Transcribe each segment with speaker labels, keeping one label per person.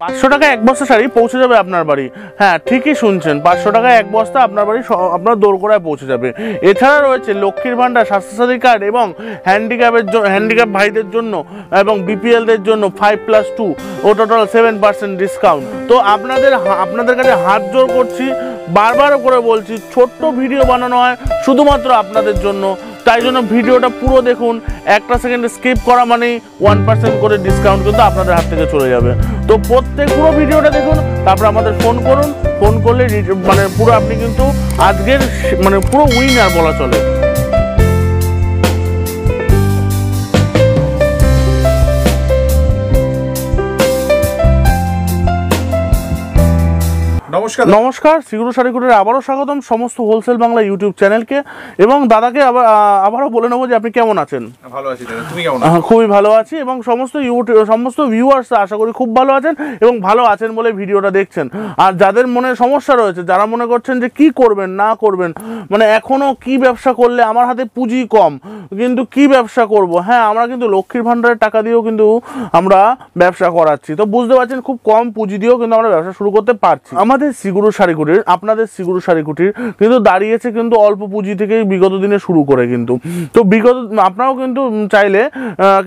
Speaker 1: 500 টাকা এক বস্তা শাড়ি পৌঁছে যাবে আপনার বাড়ি। হ্যাঁ, ঠিকই শুনছেন, 500 টাকা এক বস্তা আপনার বাড়ি আপনার দোরগোড়ায় পৌঁছে যাবে। এছাড়া রয়েছে লক্ষ্মীর ভান্ডার, স্বাস্থ্যসাথী কার্ড এবং হ্যান্ডিক্যাপ ভাইদের জন্য এবং বিপিএলদের জন্য 5+2 ও টোটাল 7% ডিসকাউন্ট। তো আপনাদের কাছে হাত জোর করছি, বারবার করে বলছি, ছোট্ট ভিডিও বানানো হয় শুধুমাত্র আপনাদের জন্য, তাই জন্য ভিডিওটা পুরো দেখুন। একটা সেকেন্ড স্কিপ করা মানেই 1% করে ডিসকাউন্ট কিন্তু আপনাদের হাত থেকে চলে যাবে। তো প্রত্যেক পুরো ভিডিওটা দেখুন, তারপর আমাদের ফোন করুন। ফোন করলে মানে পুরো আপনি কিন্তু আজকের মানে পুরো উইনার বলা চলে। নমস্কার, শ্রী শাড়ি কুটিরে আবারও স্বাগতম সমস্ত হোলসেল বাংলা ইউটিউব চ্যানেলকে। এবং দাদাকে আবারও বলে নেবো যে আপনি কেমন আছেন?
Speaker 2: ভালো আছি দাদা, তুমি কেমন আছো?
Speaker 1: খুবই ভালো আছি এবং সমস্ত ভিউয়ার্স আশা করি খুব ভালো আছেন এবং ভালো আছেন বলে ভিডিওটা দেখছেন। আর যাদের মনে সমস্যা রয়েছে, যারা মনে করছেন যে কি করবেন না করবেন, মানে এখনো কি ব্যবসা করলে, আমার হাতে পুঁজি কম কিন্তু কি ব্যবসা করব। হ্যাঁ, আমরা কিন্তু লক্ষ্মীর ভান্ডারের টাকা দিয়েও কিন্তু আমরা ব্যবসা করাচ্ছি। তো বুঝতে পারছেন, খুব কম পুঁজি দিয়েও কিন্তু আমরা ব্যবসা শুরু করতে পারছি। আমাদের শাড়ি কুটির, আপনাদের শাড়ি কুটির কিন্তু দাঁড়িয়েছে কিন্তু অল্প পুঁজি থেকে বিগত দিনে শুরু করে কিন্তু। তো আপনারাও কিন্তু চাইলে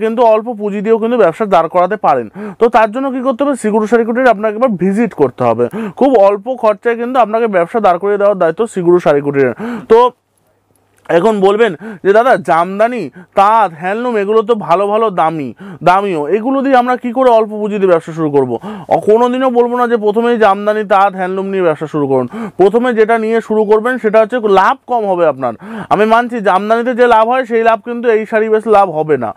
Speaker 1: কিন্তু অল্প পুঁজি দিয়েও কিন্তু ব্যবসা দাঁড় করাতে পারেন। তো তার জন্য কি করতে হবে, শাড়ি কুটির আপনাকে এবার ভিজিট করতে হবে। খুব অল্প খরচায় কিন্তু আপনাকে ব্যবসা দাঁড় করিয়ে দেওয়ার দায়িত্ব শাড়ি কুটিরের। তো এখন বলবেন যে দাদা, জামদানি, তাঁত, হ্যান্ডলুম এগুলো তো ভালো ভালো দামিও, এগুলো দিয়ে আমরা কি করে অল্প পুঁজি দিয়ে ব্যবসা শুরু করব? কোনোদিনও বলবো না যে প্রথমেই জামদানি, তাঁত, হ্যান্ডলুম নিয়ে ব্যবসা শুরু করুন। প্রথমে যেটা নিয়ে শুরু করবেন সেটা হচ্ছে লাভ কম হবে আপনার। আমি মানছি জামদানিতে যে লাভ হয় সেই লাভ কিন্তু এই শাড়ি বেশ লাভ হবে না,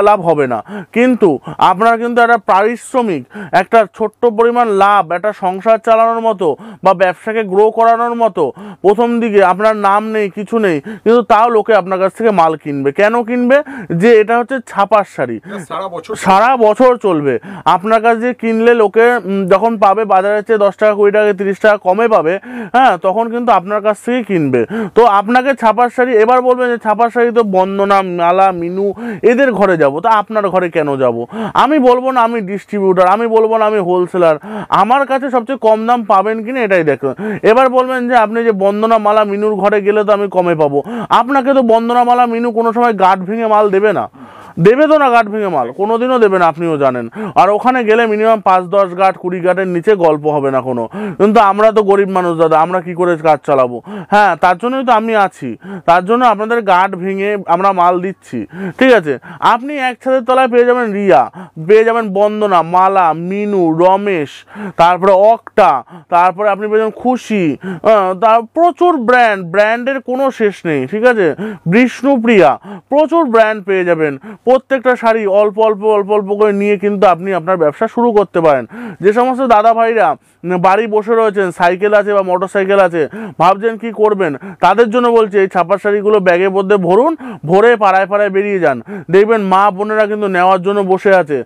Speaker 1: লাভ হবে না। কিন্তু আপনার কিন্তু একটা পারিশ্রমিক, একটা ছোট্ট পরিমাণ লাভ, একটা সংসার চালানোর মতো বা ব্যবসাকে গ্রো করানোর মতো, প্রথম দিকে আপনার নাম নেই, কিছু নেই, কিন্তু তাও লোকে আপনার কাছ থেকে মাল কিনবে। কেন কিনবে? যে এটা হচ্ছে ছাপার শাড়ি, সারা বছর চলবে। আপনার কাছে কিনলে লোকে যখন পাবে বাজারের চেয়ে 10 টাকা, 20 টাকা, 30 টাকা কমে পাবে, হ্যাঁ, তখন কিন্তু আপনার কাছ থেকে কিনবে। তো আপনাকে ছাপার শাড়ি, এবার বলবেন যে ছাপার শাড়ি তো বন্দনা, মালা, মিনু এদের ঘরে যাব, তা আপনার ঘরে কেন যাব? আমি বলবো না আমি ডিস্ট্রিবিউটার, আমি বলবো না আমি হোলসেলার, আমার কাছে সবচেয়ে কম দাম পাবেন কিনা এটাই দেখুন। এবার বলবেন যে আপনি যে বন্দনা, মালা, মিনুর ঘরে গেলে তো আমি কমে পাবো। আপনাকে তো বন্দনামালা, মিনু কোনো সময় গাঁট ভেঙে মাল দেবে না, দেবে তো না, গাঁট ভেঙে মাল কোনোদিনও দেবে না, আপনিও জানেন। আর ওখানে গেলে মিনিমাম 5-10 গাঁট, 20 গাঁটের নিচে গল্প হবে না কোনো। কিন্তু আমরা তো গরিব মানুষ দাদা, আমরা কি করে কাজ চালাবো? হ্যাঁ, তার জন্যই তো আমি আছি, তার জন্য আপনাদের গাঁট ভেঙে আমরা মাল দিচ্ছি। ঠিক আছে, আপনি এক ছাদের তলায় পেয়ে যাবেন রিয়া, পেয়ে যাবেন বন্দনা, মালা, মিনু, রমেশ, তারপরে অক্টা, তারপরে আপনি পেয়ে যাবেন খুশি, তার প্রচুর ব্র্যান্ডের কোনো শেষ নেই। ঠিক আছে, বিষ্ণুপ্রিয়া, প্রচুর ব্র্যান্ড পেয়ে যাবেন। প্রত্যেকটা শাড়ি অল্প অল্প করে নিয়ে কিন্তু আপনি আপনার ব্যবসা শুরু করতে পারেন। যে সমস্ত দাদা ভাইরা বাড়ি বসে রয়েছেন, সাইকেল আছে বা মোটর সাইকেল আছে, ভাবছেন কি করবেন, তাদের জন্য বলছি এই ছাপার শাড়িগুলো ব্যাগের মধ্যে ভরুন, ভরে পাড়ায় বেরিয়ে যান। দেখবেন মা বোনেরা কিন্তু নেওয়ার জন্য বসে আছে।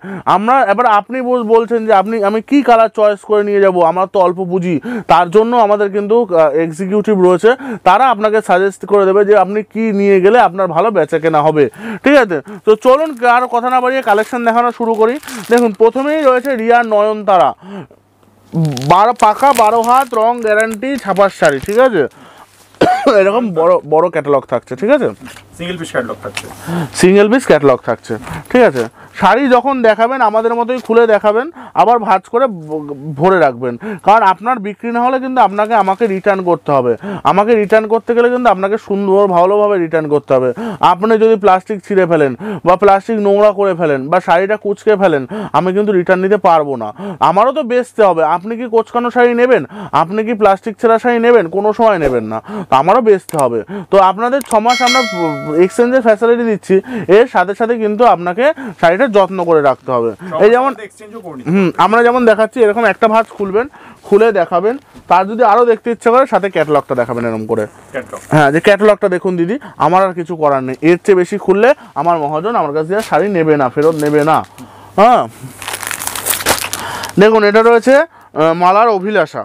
Speaker 1: এবার আপনি বলছেন যে আমি কি কালার চয়েস করে নিয়ে যাব, আমার তো অল্প পুঁজি। তার জন্য আমাদের কিন্তু এক্সিকিউটিভ রয়েছে, তারা আপনাকে সাজেস্ট করে দেবে যে আপনি কি নিয়ে গেলে আপনার ভালো বেচা কেনা হবে। ঠিক আছে, তো চলুন আর কথা না বাড়িয়ে কালেকশন দেখানো শুরু করি। দেখুন, প্রথমেই রয়েছে রিয়া নয়নতারা, পাকা 12 হাত, রং গ্যারান্টি, ছাপার শাড়ি। ঠিক আছে, এরকম বড় ক্যাটালগ থাকছে। ঠিক আছে,
Speaker 2: সিঙ্গেল পিস
Speaker 1: ক্যাটালগ থাকছে। ঠিক আছে, শাড়ি যখন দেখাবেন আমাদের মতোই খুলে দেখাবেন, আবার ভাঁজ করে ভরে রাখবেন। কারণ আপনার বিক্রি না হলে কিন্তু আমাকে রিটার্ন করতে হবে। আমাকে রিটার্ন করতে গেলে কিন্তু আপনাকে সুন্দর ভালোভাবে রিটার্ন করতে হবে। আপনি যদি প্লাস্টিক ছিঁড়ে ফেলেন বা প্লাস্টিক নোংরা করে ফেলেন বা শাড়িটা কুচকে ফেলেন, আমি কিন্তু রিটার্ন নিতে পারবো না। আমারও তো বেচতে হবে। আপনি কি কোচকানো শাড়ি নেবেন? আপনি কি প্লাস্টিক ছেঁড়া শাড়ি নেবেন? কোনো সময় নেবেন না, আমারও বেচতে হবে। তো আপনাদের 6 মাস আমরা এক্সচেঞ্জের ফ্যাসিলিটি দিচ্ছি, এর সাথে সাথে কিন্তু আপনাকে শাড়িটা যত্ন করে রাখতে হবে। এই যেমন আমরা যেমন দেখাচ্ছি, এরকম একটা ভাঁজ খুলবেন, খুলে দেখাবেন। তার যদি আরো দেখতে ইচ্ছা করে সাথে ক্যাটালগটা দেখাবেন এরকম করে। হ্যাঁ, যে ক্যাটালগটা দেখুন দিদি, আমার আর কিছু করার নেই। এর চেয়ে বেশি খুললে আমার মহাজন আমার কাছে শাড়ি নেবে না, ফেরত নেবে না। হ্যাঁ, দেখুন এটা রয়েছে মালার অভিলাষা,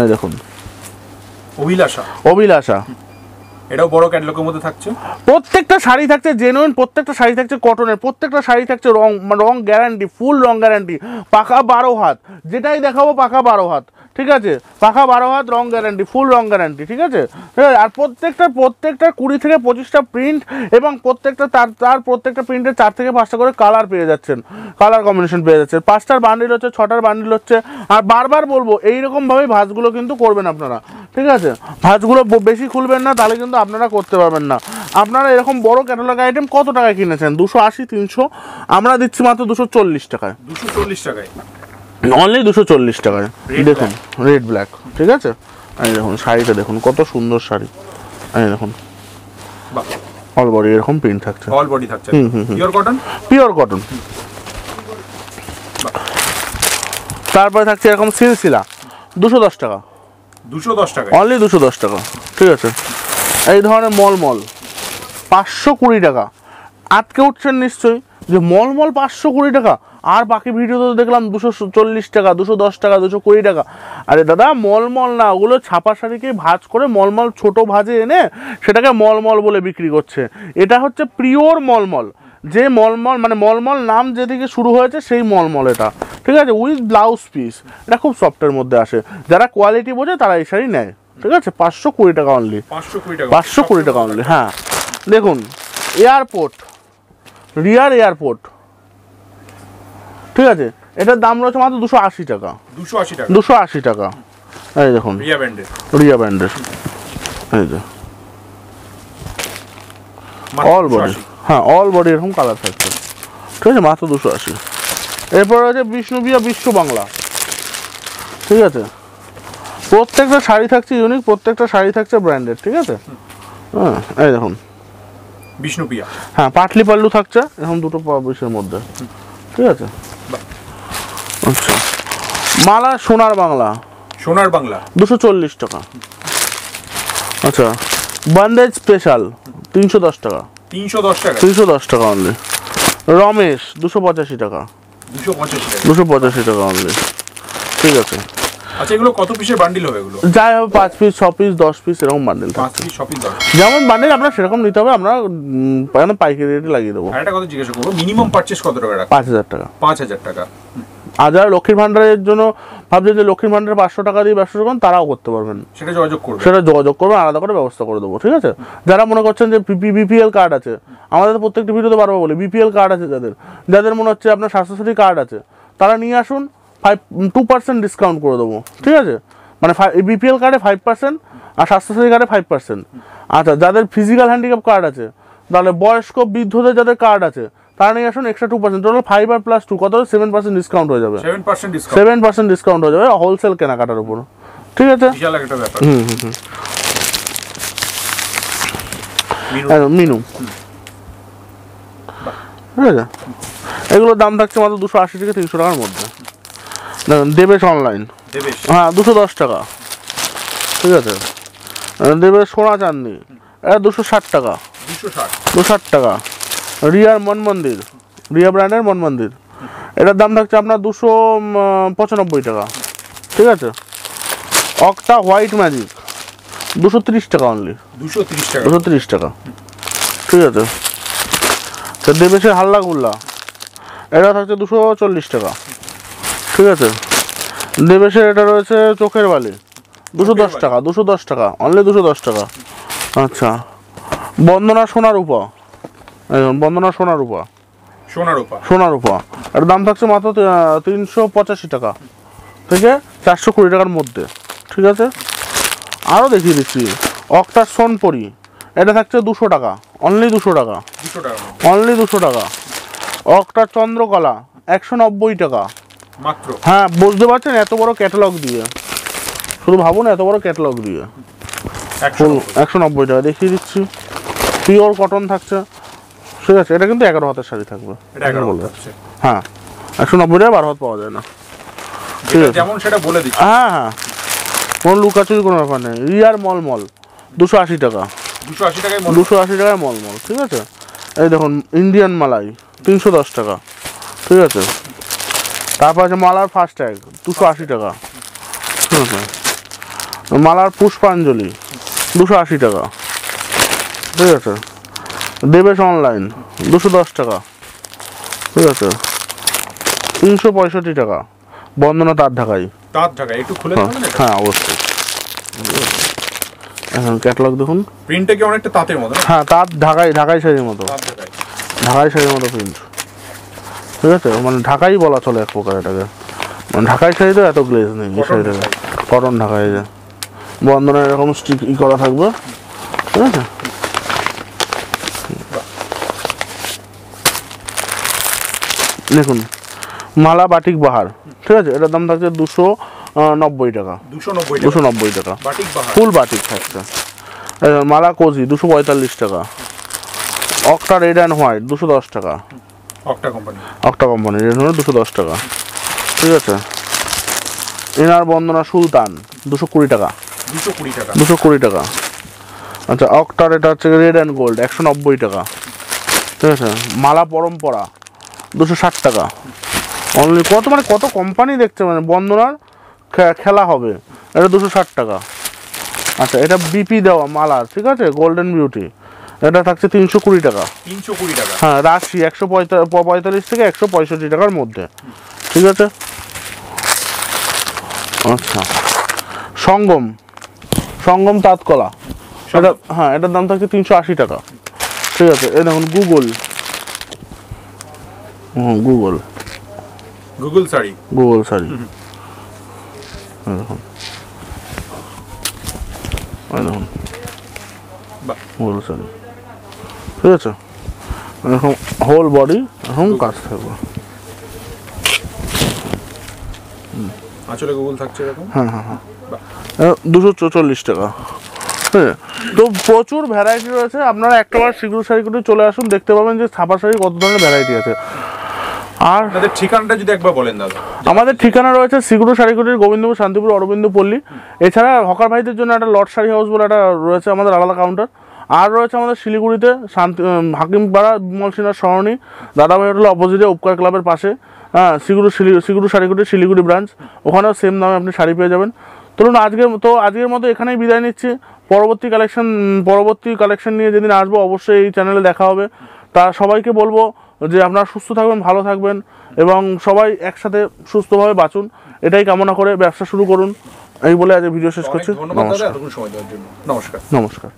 Speaker 1: এই দেখুন অভিলাষা,
Speaker 2: এটাও বড় ক্যাটালগের মধ্যে থাকছে।
Speaker 1: প্রত্যেকটা শাড়ি থাকছে জেনুইন, প্রত্যেকটা শাড়ি থাকছে কটনের, প্রত্যেকটা শাড়ি থাকছে রং গ্যারান্টি, ফুল রং গ্যারান্টি, পাকা 12 হাত, যেটাই দেখাবো পাকা 12 হাত, ঠিক আছে, পাকা 12 হাত রং গ্যারান্টি, ফুল রং গ্যারান্টি, ঠিক আছে। আর প্রত্যেকটা 20 থেকে 25টা প্রিন্ট এবং তার প্রত্যেকটা প্রিন্টের 4 থেকে 5টা করে কালার পেয়ে যাচ্ছেন, কালার কম্বিনেশন পেয়ে যাচ্ছেন। 5টার বান্ডিল হচ্ছে, 6টার বান্ডিল হচ্ছে। আর বারবার বলবো এইরকমভাবেই ভাঁজগুলো কিন্তু করবেন আপনারা, ঠিক আছে, ভাঁজগুলো বেশি খুলবেন না, তাহলে কিন্তু আপনারা করতে পারবেন না। আপনারা এরকম বড় ক্যাটালগ আইটেম কত টাকায় কিনেছেন? 280, 300, আমরা দিচ্ছি মাত্র 240 টাকায়।
Speaker 2: 240 টাকায়
Speaker 1: অনলি 240 টাকায়। দেখুন রেড ব্ল্যাক, ঠিক আছে। এই দেখুন শাড়িটা দেখুন কত সুন্দর শাড়ি, এই দেখুন অল বডি এরকম প্রিন্ট থাকছে,
Speaker 2: অল বডি থাকছে, পিওর কটন,
Speaker 1: পিওর কটন। তারপরে থাকছে এরকম সিলসিলা 210 টাকা,
Speaker 2: 210 টাকা,
Speaker 1: অনলি 210 টাকা, ঠিক আছে। এই ধরনের মলমল 520 টাকা। আটকে উঠছেন নিশ্চয়ই যে মলমল 520 টাকা, আর বাকি ভিডিওতে দেখলাম 240 টাকা, 210 টাকা, 220 টাকা। আরে দাদা মলমল না, ওগুলো ছাপা শাড়িকে ভাঁজ করে মলমল ছোট ভাঁজে এনে সেটাকে মলমল বলে বিক্রি করছে। এটা হচ্ছে পিওর মলমল, যে মলমল মানে মলমল নাম যেদিকে শুরু হয়েছে সেই মলমল এটা, ঠিক আছে, উইথ ব্লাউজ পিস। এটা খুব সফটের মধ্যে আসে, যারা কোয়ালিটি বোঝে তারা এই শাড়ি নেয়, ঠিক আছে। 520 টাকা অনলি, 520 টাকা অনলি। হ্যাঁ দেখুন এয়ারপোর্ট, রিয়ার এয়ারপোর্ট, ঠিক আছে, এটার দাম রয়েছে মাত্র 280 টাকা, 280 টাকা। এই দেখুন রিয়া ব্র্যান্ডের, এই যে অল বডি, হ্যাঁ অল বডি এরকম কালার থাকছে, ঠিক আছে, মাত্র 280। এরপর রয়েছে বিষ্ণুবিয়া বিশ্ব বাংলা, ঠিক আছে। প্রত্যেকটা শাড়ি থাকছে ইউনিক, প্রত্যেকটা শাড়ি থাকছে ব্র্যান্ডেড, ঠিক আছে। হ্যাঁ এই দেখুন
Speaker 2: বিষ্ণুপ্রিয়া,
Speaker 1: হ্যাঁ পাটলি পাল্লু থাকছে এরকম দুটো পিসের মধ্যে, ঠিক আছে। আচ্ছা মালা সোনার বাংলা, 240 টাকা। আচ্ছা বন্দেজ স্পেশাল 310 টাকা, 310 টাকা অনলি। রমেশ 285 টাকা, 285 টাকা অনলি, ঠিক আছে।
Speaker 2: আচ্ছা এগুলো কত পিসের বান্ডিল হবে? এগুলো
Speaker 1: যাই হবে 5 পিস, 6 পিস, 10 পিস এরকম বান্ডিল,
Speaker 2: 5 পিস, 6 পিস,
Speaker 1: যেমন বান্ডিল আপনার সেরকম নিতে হবে, আমরা পাইকারি রেটে লাগিয়ে দেবো।
Speaker 2: আর একটা কথা জিজ্ঞাসা করবো, মিনিমাম পারচেজ কত টাকা রাখা?
Speaker 1: 5000 টাকা,
Speaker 2: 5000 টাকা।
Speaker 1: আর যারা লক্ষ্মীর ভান্ডারের জন্য ভাবছে যে লক্ষ্মীর ভান্ডারে 500 টাকা দিয়ে ব্যবসা করবেন, তারাও করতে পারবেন,
Speaker 2: সেটা যোগাযোগ
Speaker 1: করবেন, আলাদা করে ব্যবস্থা করে দেবো, ঠিক আছে। যারা মনে করছেন যে বিপিএল কার্ড আছে, আমাদের তো প্রত্যেকটা ভিডিওতে বারবার বলি বিপিএল কার্ড আছে, যাদের মনে হচ্ছে আপনার স্বাস্থ্যসাথী কার্ড আছে, তারা নিয়ে আসুন, 2% ডিসকাউন্ট করে দেবো, ঠিক আছে। মানে বিপিএল কার্ডে 5% আর স্বাস্থ্যসাথী কার্ডে 5%। আচ্ছা যাদের ফিজিক্যাল হ্যান্ডিক্যাপ কার্ড আছে, তাহলে বয়স্ক বৃদ্ধদের যাদের কার্ড আছে, তারা নিয়ে আসুন, এক্সট্রা 2%, টোটাল 5 আর +2 কত 7% ডিসকাউন্ট হয়ে যাবে, 7% ডিসকাউন্ট হয়ে যাবে হোলসেল কেনাকাটার উপর, ঠিক আছে। মিনু, ঠিক আছে, এগুলোর দাম থাকছে মাত্র 280 থেকে 300 টাকার মধ্যে। দেখুন দেবেশ অনলাইন, হ্যাঁ 210 টাকা, ঠিক আছে। দেবেশ সোনা চাঁদনি, এটা 260 টাকা, 260 টাকা। রিয়ার মন মন্দির, রিয়া ব্র্যান্ডের মন মন্দির, এটার দাম থাকছে আপনার 295 টাকা, ঠিক আছে। অক্টা হোয়াইট ম্যাজিক 230 টাকা অনলি, 230 টাকা, ঠিক আছে। দেবেশের হাল্লা গুল্লা, এটা থাকছে 240 টাকা, ঠিক আছে। দেবেশের এটা রয়েছে চোখের বালি 210 টাকা, 210 টাকা অনলি, 210 টাকা। আচ্ছা বন্দনা সোনার উপা, বন্দনা সোনার উপা, এর দাম থাকছে মাত্র 385 টাকা থেকে 420 টাকার মধ্যে, ঠিক আছে। আরও দেখিয়ে দিচ্ছি অক্টার সোনপরি, এটা থাকছে 200 টাকা অনলি, 200 টাকা অনলি, 200 টাকা। অক্টার চন্দ্রকলা 190 টাকা
Speaker 2: মাত্র।
Speaker 1: হ্যাঁ বুঝতে পারছেন, এত বড় ক্যাটালগ দিয়ে, শুধু ভাবুন এত বড় ক্যাটালগ দিয়ে 190 টাকা দেখিয়ে দিচ্ছি। পিওর কটন থাকছে, ঠিক আছে। এটা কিন্তু 11 হাতের শাড়ি থাকবে, হ্যাঁ 190 টাকা 12 হাত পাওয়া যায় না, ঠিক আছে,
Speaker 2: যেমন সেটা বলে দিচ্ছি।
Speaker 1: হ্যাঁ হ্যাঁ কোনো লুকাচুরি কোনো ব্যাপার নেই। রিয়ার মলমল 280 টাকা, 280 টাকায় মলমল, ঠিক আছে। এই দেখুন ইন্ডিয়ান মালাই 310 টাকা, ঠিক আছে। তারপর আছে মালার ফার্স্ট ট্যাগ 280 টাকা, ঠিক আছে। মালার পুষ্পাঞ্জলি 280 টাকা, ঠিক আছে। দেবেশ অনলাইন 210 টাকা, ঠিক আছে। 365 টাকা বন্দনা তাঁত ঢাকাই।
Speaker 2: তাঁত ঢাকাই একটু খুলে দেখাবেন এটা?
Speaker 1: হ্যাঁ অবশ্যই। এখন ক্যাটালগ দেখুন,
Speaker 2: প্রিন্টটা কি অনেকটা তাঁতের মতো?
Speaker 1: হ্যাঁ তাঁত ঢাকাই, ঢাকাই শাড়ির মতো,
Speaker 2: তাঁত ঢাকাই,
Speaker 1: ঢাকাই শাড়ির মতো প্রিন্ট, ঠিক আছে। মানে ঢাকাই বলা চলে এক প্রকার এটাকে, মানে ঢাকাই শাড়িতে এত গ্লেজ নেই এই শাড়িটাকে, কটন ঢাকাই যে বন্দনা এরকম স্টিক ই করা থাকবে, ঠিক আছে। দেখুন মালা বাটিক বাহার, ঠিক আছে, এটার দাম থাকছে 290 টাকা, 290 টাকা ফুল বাটিক থাকছে। মালা কোজি 245 টাকা। অক্টা রেড অ্যান্ড হোয়াইট 210 টাকা, অক্টা কোম্পানি রেড হোয়াইট 210 টাকা, ঠিক আছে। এনার বন্দনা সুলতান 220 টাকা, 220 টাকা। আচ্ছা অক্টার এটা হচ্ছে রেড অ্যান্ড গোল্ড 190 টাকা, ঠিক আছে। মালা পরম্পরা 260 টাকা অনলি। কত মানে কত কোম্পানি দেখছে, মানে বন্দনার খেলা হবে, এটা 260 টাকা। আচ্ছা এটা বিপি দেওয়া মালা, ঠিক আছে, গোল্ডেন বিউটি, এটা থাকছে 320 টাকা,
Speaker 2: 320 টাকা।
Speaker 1: হ্যাঁ রাশি 145 থেকে 165 টাকার মধ্যে, ঠিক আছে। আচ্ছা সঙ্গম, সঙ্গম তাঁতকলা, এটা হ্যাঁ এটার দাম থাকছে 380 টাকা, ঠিক আছে। এই দেখুন Google, Google
Speaker 2: sari,
Speaker 1: Google sari, দেখুন দেখুন গুগল শাড়ি, ঠিক আছে। এরকম হোল বডি এরকম কাজ থাকবে,
Speaker 2: আঁচলে গুগল থাকছে এরকম,
Speaker 1: হ্যাঁ হ্যাঁ হ্যাঁ 244 টাকা, হ্যাঁ। তো প্রচুর ভ্যারাইটি রয়েছে, আপনারা একটাবার শীঘ্র শাড়ি কুটির চলে আসুন, দেখতে পাবেন যে ছাপা শাড়ি কত ধরনের ভ্যারাইটি আছে। আর
Speaker 2: আপনাদের ঠিকানাটা যদি একবার বলেন দাদা।
Speaker 1: আমাদের ঠিকানা রয়েছে শ্রীগুরু শাড়ি কুটির, গোবিন্দপুর, শান্তিপুর, অরবিন্দ পল্লী। এছাড়া হকার ভাইদের জন্য একটা লট শাড়ি হাউস বলে একটা রয়েছে আমাদের আলাদা কাউন্টার। আর রয়েছে আমাদের শিলিগুড়িতে হাকিমপাড়া বিমল সিনহার সরণি, দাদাভাই হোটেল অপোজিটে উপকার ক্লাবের পাশে, হ্যাঁ শ্রীগুরু শাড়ি কুটির শিলিগুড়ি ব্রাঞ্চ, ওখানেও সেম দামে আপনি শাড়ি পেয়ে যাবেন। চলুন আজকের মতো এখানেই বিদায় নিচ্ছি। পরবর্তী কালেকশন নিয়ে যেদিন আসবো অবশ্যই এই চ্যানেলে দেখা হবে। তা সবাইকে বলবো যে আপনারা সুস্থ থাকবেন, ভালো থাকবেন এবং সবাই একসাথে সুস্থভাবে বাঁচুন, এটাই কামনা করে ব্যবসা শুরু করুন। এই বলে আজ ভিডিও শেষ করছি।
Speaker 2: নমস্কার।